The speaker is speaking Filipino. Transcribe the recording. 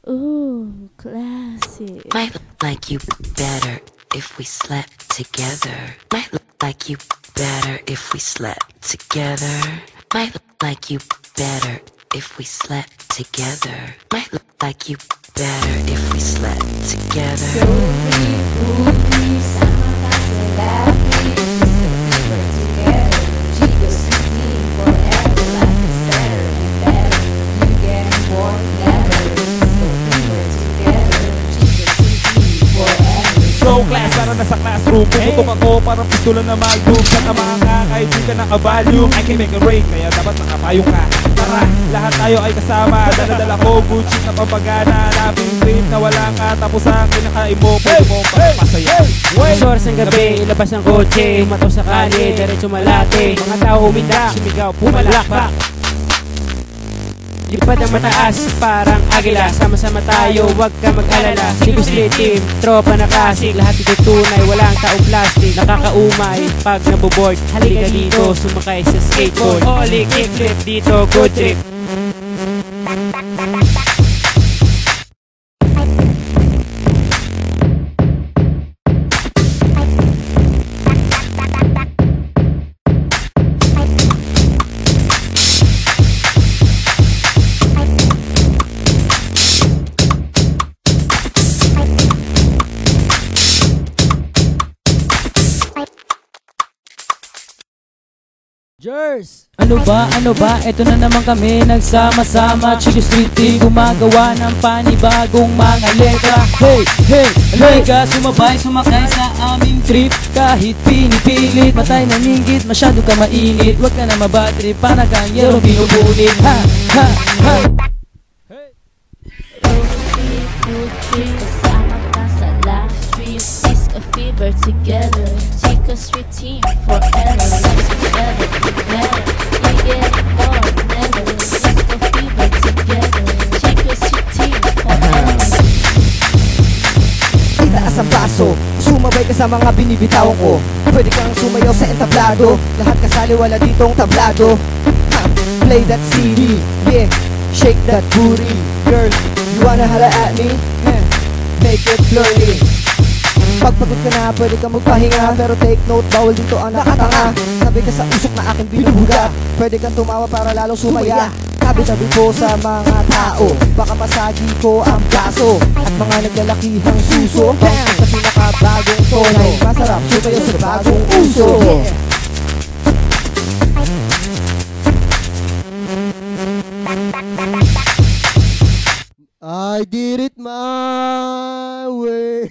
Ooh, classic. Might look like you better if we slept together. Might look like you better if we slept together. Might look like you better if we slept together. Might look like you better if we slept together. So class, para nasa classroom. Pumutok ako, parang pistola na mag-boom. Sa mga kakaibigan ng a-volume, I can make a rain, kaya dapat nakapayong ka. Tara, lahat tayo ay kasama. Dala-dala ko, good shit na pampagana. Labing trip na wala ka, tapos ang kinakain mo, pwede mo pakapasaya. Soras ng gabi, ilabas ng kotse, umataw sa kali, diretso malate. Mga tao uminda, sumigaw, pumalakpak. Lipad ang mataas, parang agila. Sama-sama tayo, wag ka mag-alala. Sigusli team, tropa na kasig. Lahat ito tunay, walang taong plastic. Nakakaumay, pag naboboard. Halika dito, sumakay sa skateboard. Oli, kickflip dito, good trip. Jers! Ano ba? Ito na naman kami nagsama-sama. Chico Street Team gumagawa ng panibagong mga letra. Hey! Halika, sumakay sa aming trip. Kahit pinipilit, matay naningit, masyado ka mainit. Huwag ka na mabatrip, para kang yerong binubunit. Ha! Kasama ka sa live stream. Disco fever together. Chico Street Team forever. Together, together. We get more never. Disco fever together. Chico Street Team forever. Itaas ang baso, sumabay ka sa mga binibitawan ko. Pwede kang sumayaw sa entablado. Lahat kasali, wala ditong tablado. Play that CD, yeah. Shake that booty, girl. You wanna holla at me? Make it flirty. Pagpagod ka na, pwede kang magpahinga. Pero take note, bawal dito ang nakatanga. Sabi ka sa usok na aking binubuga. Pwede kang tumawa para lalong sumaya. Tabi-tabi ko sa mga tao, baka masagi ko ang baso. At mga naglalakihang suso, bangkit sa pinakabagong tono. Masarap, sumayo sa bagong uso, yeah. I did it my way.